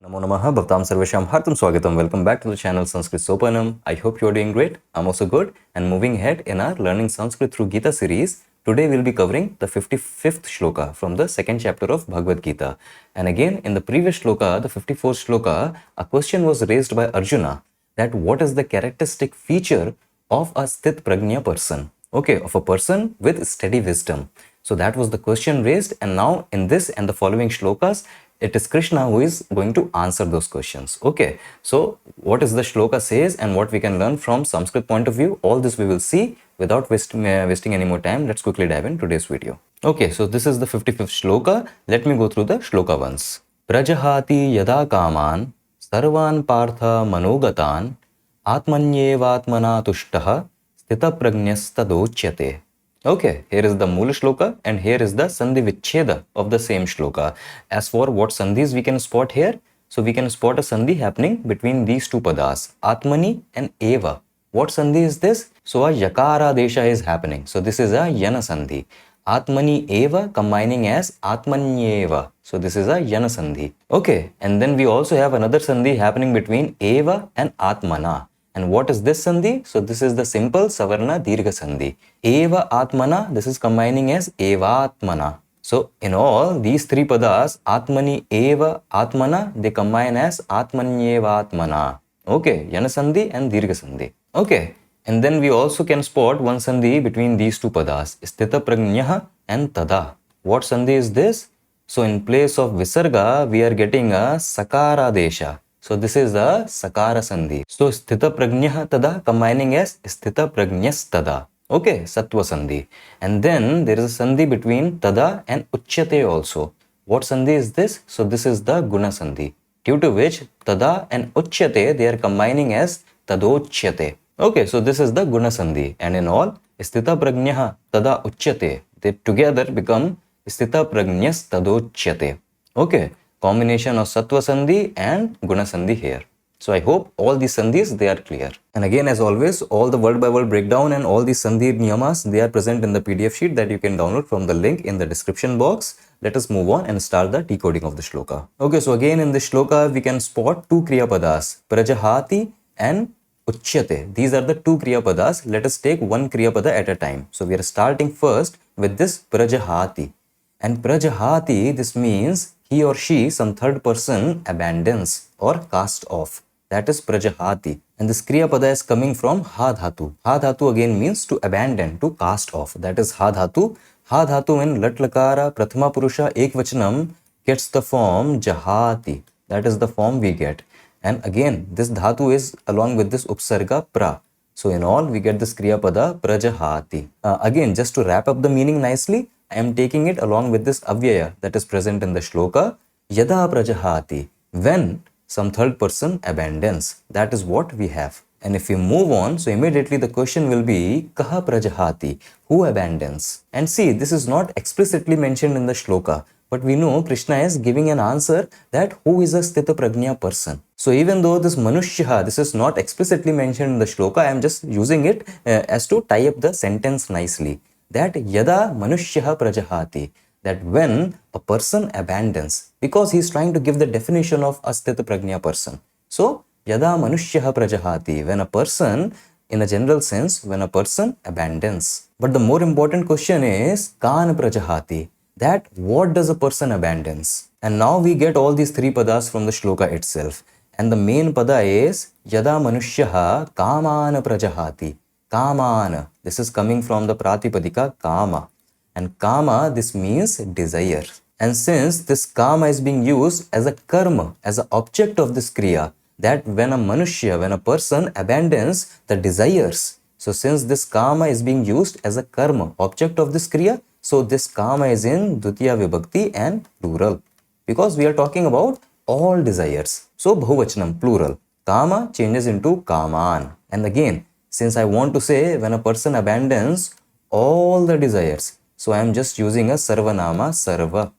Namo Namaha Bhaktam Sarvesham Hartam Swagatam. Welcome back to the channel Sanskrit Sopanam. I hope you are doing great. I'm also good. And moving ahead in our Learning Sanskrit through Gita series, today we'll be covering the 55th shloka from the second chapter of Bhagavad Gita. And again, in the previous shloka, the 54th shloka, a question was raised by Arjuna that what is the characteristic feature of a sthit prajna person? Okay, of a person with steady wisdom. So that was the question raised, and now in this and the following shlokas, it is Krishna who is going to answer those questions. Okay, so what is the shloka says and what we can learn from Sanskrit point of view, all this we will see without wasting any more time. Let's quickly dive in today's video. Okay, so this is the 55th shloka. Let me go through the shloka once. Prajahati yada kaman sarvan partha manogatan atmanyevatmana tushtaha sthita prajnastadochyate. Okay, here is the Mula Shloka and here is the Sandhi Vichcheda of the same Shloka. As for what Sandhis we can spot here, so we can spot a Sandhi happening between these two padas, Atmani and Eva. What Sandhi is this? So a Yakara Desha is happening. So this is a Yana Sandhi. Atmani Eva combining as Atmanyeva. So this is a Yana Sandhi. Okay, and then we also have another Sandhi happening between Eva and Atmana. And what is this Sandhi? So this is the simple Savarna Dirgha Sandhi. Eva Atmana, this is combining as Evatmana. So in all these three padas, Atmani, Eva, Atmana, they combine as Atmanyevatmana. Okay, Yana Sandhi and Dirgha Sandhi. Okay, and then we also can spot one Sandhi between these two padas, Sthita Prajnaha and Tada. What Sandhi is this? So in place of Visarga, we are getting a Sakara Desha. So this is a Sakara Sandhi. So Sthita Prajnaha Tada combining as Sthita Prajnyas Tada. Okay, Sattva Sandhi. And then there is a Sandhi between Tada and Uchyate also. What Sandhi is this? So this is the Guna Sandhi. Due to which Tada and Uchyate, they are combining as Tadochyate. Okay, so this is the Guna Sandhi. And in all, Sthita Prajnaha Tada Uchyate, they together become Sthita Prajnyas Tadochyate. Okay. Combination of Sattva Sandhi and Guna Sandhi here. So I hope all these Sandhis, they are clear. And again, as always, all the word by word breakdown and all these Sandhi niyamas, they are present in the PDF sheet that you can download from the link in the description box. Let us move on and start the decoding of the shloka. Okay, so again in this shloka, we can spot two Kriya Padas, Prajahati and Uchyate. These are the two Kriya Padas. Let us take one Kriya Pada at a time. So we are starting first with this Prajahati. And Prajahati, this means he or she, some third person, abandons or cast off. That is Prajahati. And this Kriya Pada is coming from Ha Dhatu. Ha Dhatu again means to abandon, to cast off. That is Ha Dhatu. Ha Dhatu in Lat Lakara Prathama Purusha Ekvachanam gets the form Jahati. That is the form we get. And again, this Dhatu is along with this Upsarga Pra. So in all, we get this Kriya Pada Prajahati. Again, just to wrap up the meaning nicely, I am taking it along with this avyaya that is present in the shloka. Yada prajahati, when some third person abandons. That is what we have. And if we move on, so immediately the question will be Kaha prajahati, who abandons? And see, this is not explicitly mentioned in the shloka, but we know Krishna is giving an answer that who is a sthita prajna person. So even though this manushya, this is not explicitly mentioned in the shloka, I am just using it as to tie up the sentence nicely. That yada manushya prajahati, that when a person abandons, because he is trying to give the definition of a sthita prajna person. So yada manushya prajahati, when a person, in a general sense, when a person abandons. But the more important question is kan prajahati, that what does a person abandons? And now we get all these three padas from the shloka itself. And the main pada is yada manushya kaman prajahati. Kamana. This is coming from the Pratipadika Kama. And Kama, this means desire. And since this Kama is being used as a karma, as an object of this Kriya, that when a manushya, when a person abandons the desires, so since this Kama is being used as a karma, object of this Kriya, so this Kama is in Dutiya Vibhakti and plural. Because we are talking about all desires. So Bahuvachanam, plural. Kama changes into Kaman. And again, since I want to say when a person abandons all the desires, so I am just using a Sarvanama Sarva.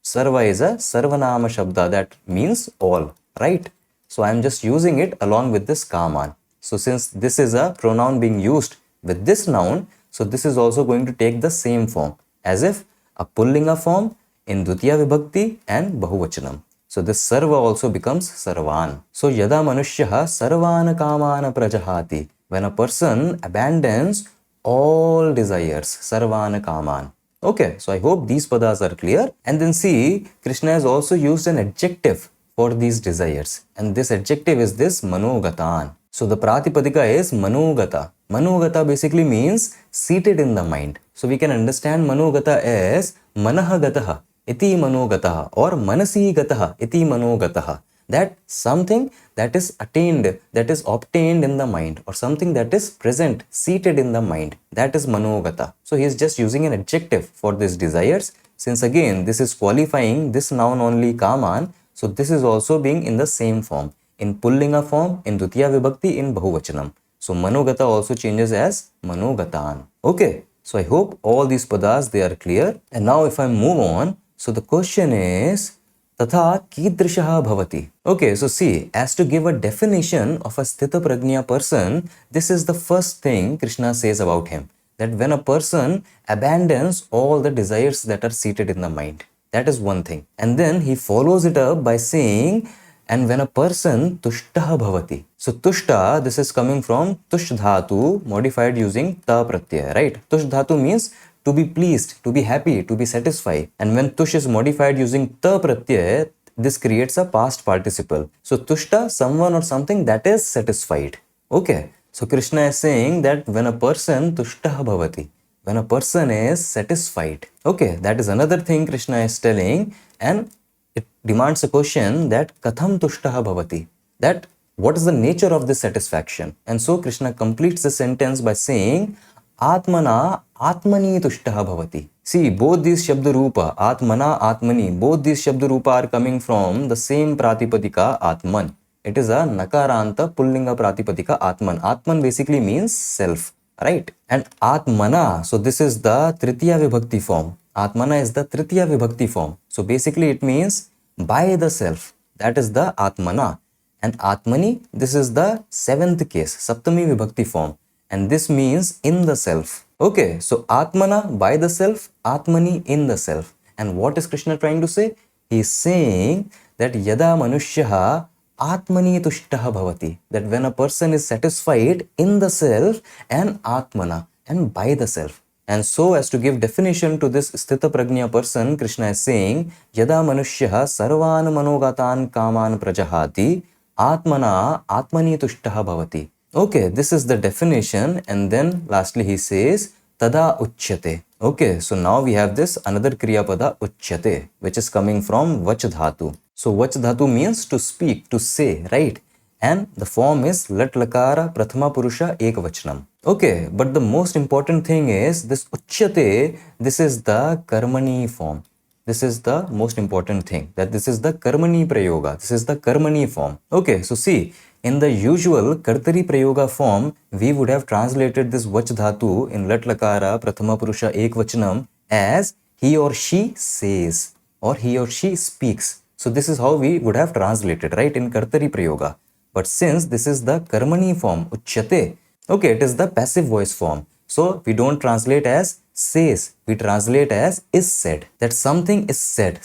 Sarva is a Sarvanama Shabda, that means all, right? So I am just using it along with this Kaman. So since this is a pronoun being used with this noun, so this is also going to take the same form as if a Pullinga form in Dutiya Vibhakti and Bahuvachanam. So this sarva also becomes sarvan. So yada manushyaha sarvana kamana prajahati. When a person abandons all desires, sarvana kaman. Okay, so I hope these padas are clear. And then see, Krishna has also used an adjective for these desires. And this adjective is this manogatan. So the pratipadika is manogata. Manogata basically means seated in the mind. So we can understand manogata as manahagataha iti manogataha or manasi gataha iti manogataha. That something that is attained, that is obtained in the mind, or something that is present, seated in the mind. That is manogata. So he is just using an adjective for these desires. Since again this is qualifying this noun only kaman, so this is also being in the same form. In pullinga form, in dutiya vibhakti, in bahuvachanam. So manogata also changes as manogatan. Okay, so I hope all these padas they are clear. And now if I move on, so the question is Tatha kidrishaha bhavati. Okay, so see, as to give a definition of a sthita prajna person, this is the first thing Krishna says about him. That when a person abandons all the desires that are seated in the mind. That is one thing. And then he follows it up by saying, and when a person tushtaha bhavati. So tushta, this is coming from tush dhatu modified using ta pratyaya, right? Tush dhatu means to be pleased, to be happy, to be satisfied. And when tush is modified using ta pratyaya, this creates a past participle. So tushta, someone or something that is satisfied. Okay. So Krishna is saying that when a person tushtaha bhavati, when a person is satisfied. Okay, that is another thing Krishna is telling, and it demands a question that katham tushtaha bhavati, that what is the nature of this satisfaction? And so Krishna completes the sentence by saying Atmana Atmani tushtaha bhavati. See, both these Shabda Rupa, Atmana, Atmani, both these Shabda Rupa are coming from the same Pratipadika Atman. It is a Nakaranta Pullinga Pratipadika Atman. Atman basically means self, right? And Atmana, so this is the Tritiya Vibhakti form. Atmana is the Tritiya Vibhakti form. So basically it means by the self. That is the Atmana. And Atmani, this is the seventh case, Saptami Vibhakti form. And this means in the self. Okay, so Atmana by the self, Atmani in the self. And what is Krishna trying to say? He is saying that Yada Manushyaha Atmani tushtaha bhavati. That when a person is satisfied in the self and Atmana and by the self. And so as to give definition to this sthita prajna person, Krishna is saying Yada Manushyaha sarvan manogatan kaman prajahati Atmana Atmani tushtaha bhavati. Okay, this is the definition, and then lastly he says tada uchyate. Okay, so now we have this another kriya pada uchyate, which is coming from vach dhatu. So vach dhatu means to speak, to say, right? And the form is lat lakara prathama purusha ekavachanam. Okay, but the most important thing is this uchyate, this is the karmani form. This is the most important thing, that this is the karmani prayoga. This is the karmani form. Okay, so see, in the usual kartari prayoga form, we would have translated this vach dhatu in lat lakara prathama purusha ekvachanam as he or she says or he or she speaks. So this is how we would have translated, right, in kartari prayoga. But since this is the karmani form, uchyate, okay, it is the passive voice form. So we don't translate as says, we translate as is said. That something is said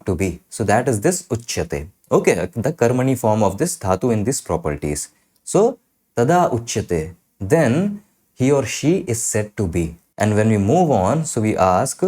to be. So that is this uchyate. Okay, the karmani form of this dhatu in these properties. So tada uchyate, then he or she is said to be. And when we move on, so we ask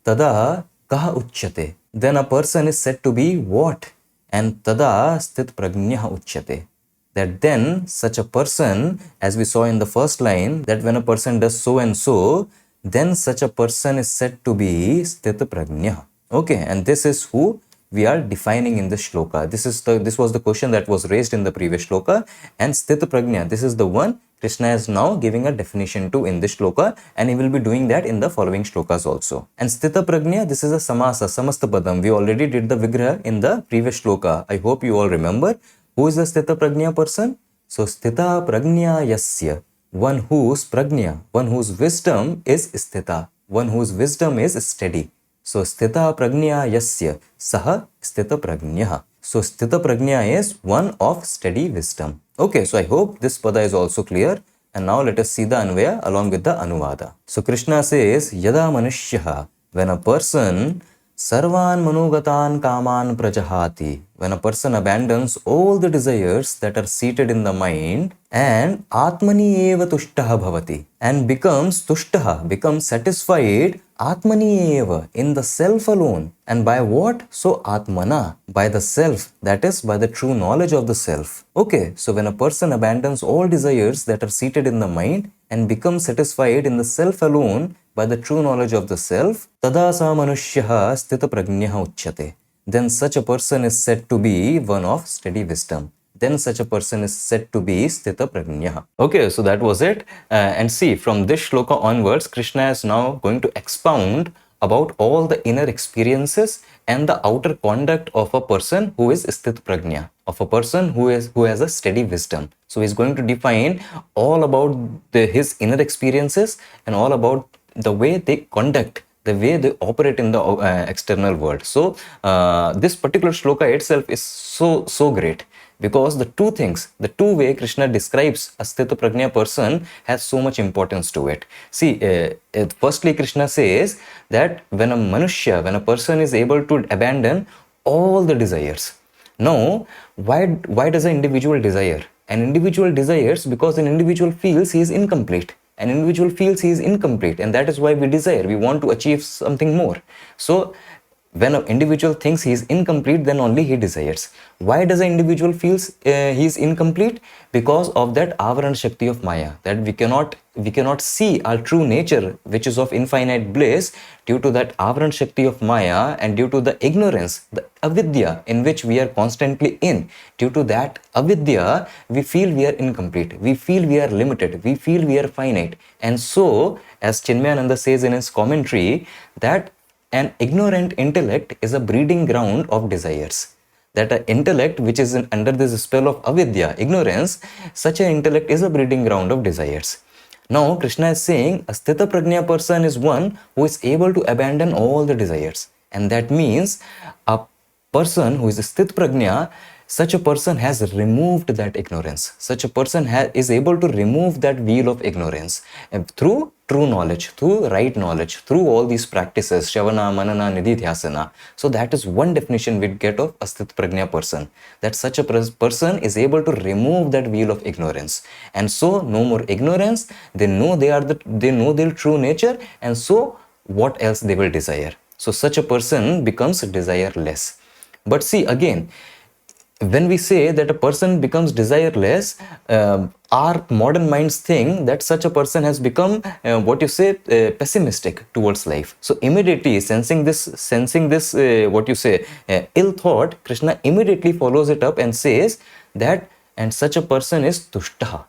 tada kaha uchyate, then a person is said to be what? And tada sthit prajnah uchyate. That then such a person, as we saw in the first line, that when a person does so and so, then such a person is said to be sthit prajnah. Okay, and this is who we are defining in this shloka. This was the question that was raised in the previous shloka, and sthita prajna, this is the one Krishna is now giving a definition to in this shloka, and he will be doing that in the following shlokas also. And sthita prajna, this is a samasa, samasta padam. We already did the vigraha in the previous shloka. I hope you all remember. Who is the sthita prajna person? So sthita prajna yasya, one whose prajna, one whose wisdom is sthita, one whose wisdom is steady. So sthita prajna yasya saha sthita prajna. So sthita prajna is one of steady wisdom. Okay, so I hope this pada is also clear. And now let us see the anvaya along with the anuvada. So Krishna says, Yada manushyaha, when a person Sarvan manogatan kaman prajahati. When a person abandons all the desires that are seated in the mind and atmani eva tushtaha bhavati and becomes tushtaha, becomes satisfied atmani eva, in the self alone. And by what? So atmana, by the self, that is by the true knowledge of the self. Okay, so when a person abandons all desires that are seated in the mind and becomes satisfied in the self alone by the true knowledge of the self, tada sa manushyaha sthita prajnaha uchyate. Then such a person is said to be one of steady wisdom. Then such a person is said to be sthita prajnaha. Okay, so that was it. And see, from this shloka onwards, Krishna is now going to expound about all the inner experiences and the outer conduct of a person who is sthit prajna, of a person who has a steady wisdom. So he's going to define all about his inner experiences and all about the way they conduct, the way they operate in the external world. So this particular shloka itself is so great, because the two things, the two way Krishna describes a sthita prajna person has so much importance to it. See, firstly Krishna says that when a person is able to abandon all the desires. Now, why does an individual desire? An individual desires because an individual feels he is incomplete. An individual feels he is incomplete, and that is why we desire. We want to achieve something more. So when an individual thinks he is incomplete, then only he desires. Why does an individual feels he is incomplete? Because of that avaran shakti of Maya, that we cannot see our true nature, which is of infinite bliss, due to that avaran shakti of Maya, and due to the ignorance, the avidya in which we are constantly in. Due to that avidya, we feel we are incomplete, we feel we are limited, we feel we are finite. And so, as Chinmayananda says in his commentary, that an ignorant intellect is a breeding ground of desires. That an intellect which is under this spell of avidya, ignorance, such an intellect is a breeding ground of desires. Now Krishna is saying a sthita prajna person is one who is able to abandon all the desires. And that means a person who is a sthit prajna, such a person has removed that ignorance. Such a person is able to remove that veil of ignorance through true knowledge, through right knowledge, through all these practices, Shavana, Manana, Nididhyasana. So that is one definition we get of a sthit prajna person, that such a person is able to remove that veil of ignorance. And so no more ignorance, they know their true nature, and so what else they will desire. So such a person becomes desireless. But see, again, when we say that a person becomes desireless, our modern minds think that such a person has become pessimistic towards life. So immediately sensing this ill thought, Krishna immediately follows it up and says that, and such a person is tushtaha.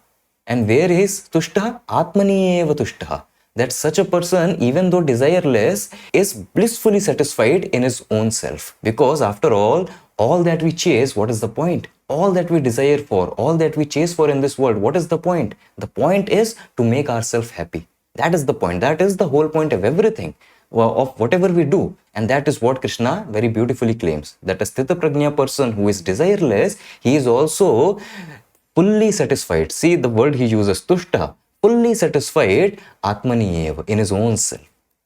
And where is tushtaha? Atmani eva tushtaha. That such a person, even though desireless, is blissfully satisfied in his own self. Because after all that we chase, what is the point? All that we desire for, all that we chase for in this world, what is the point? The point is to make ourselves happy. That is the point. That is the whole point of everything, of whatever we do. And that is what Krishna very beautifully claims. That a sthita prajna person who is desireless, he is also fully satisfied. See the word he uses, tushta, fully satisfied atmani eva, in his own self.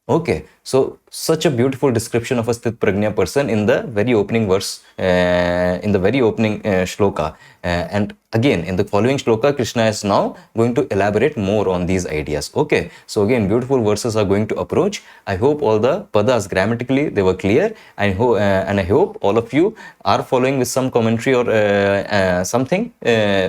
Okay, so such a beautiful description of a sthit prajna person in the very opening verse, in the very opening shloka. And again, in the following shloka, Krishna is now going to elaborate more on these ideas. Okay, so again, beautiful verses are going to approach. I hope all the padas grammatically they were clear. And I hope all of you are following with some commentary or something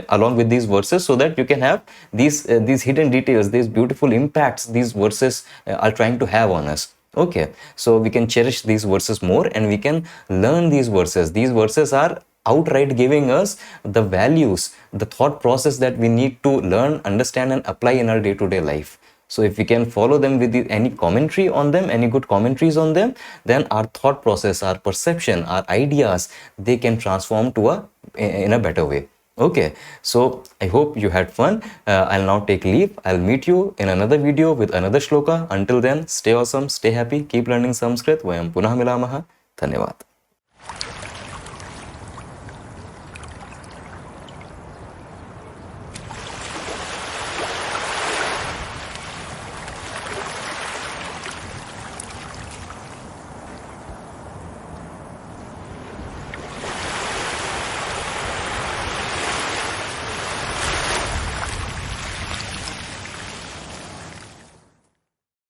along with these verses, so that you can have these hidden details, these beautiful impacts these verses are trying to have on us. Okay, so we can cherish these verses more and we can learn these verses. These verses are outright giving us the values, the thought process that we need to learn, understand and apply in our day-to-day life. So if we can follow them with any commentary on them, any good commentaries on them, then our thought process, our perception, our ideas, they can transform to in a better way. Okay, so I hope you had fun. I'll now take leave. I'll meet you in another video with another shloka. Until then, stay awesome, stay happy, keep learning Sanskrit. Vayam punah milamaha. Dhanyavad.